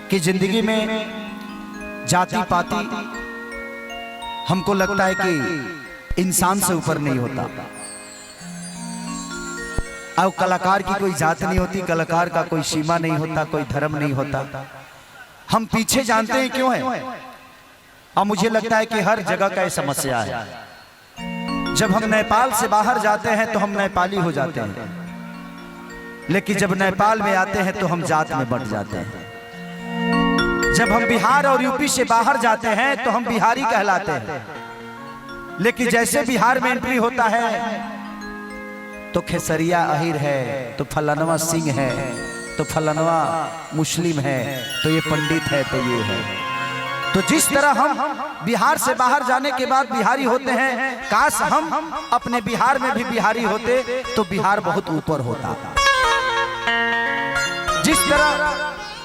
कि जिंदगी में जाति पाति हमको लगता है कि इंसान से ऊपर नहीं होता। अब कलाकार की कोई जात नहीं होती, कलाकार का कोई सीमा नहीं होता, कोई धर्म नहीं होता। हम पीछे जानते हैं क्यों है? और मुझे लगता है कि हर जगह का ये समस्या है। जब हम नेपाल से बाहर जाते हैं तो हम नेपाली हो जाते हैं, लेकिन जब नेपाल में आते हैं तो हम जात में बढ़ जाते हैं। जब हम बिहार और यूपी से बाहर जाते हैं तो हम बिहारी कहलाते हैं, लेकिन जैसे बिहार में एंट्री होता है तो खेसरिया अहिर है, तो फलानवा सिंह है, तो फलानवा मुस्लिम है, तो ये पंडित है, तो ये है। तो जिस तरह हम बिहार से बाहर जाने के बाद बिहारी होते हैं, काश हम अपने बिहार में भी बिहारी होते तो बिहार बहुत ऊपर होता। जिस तरह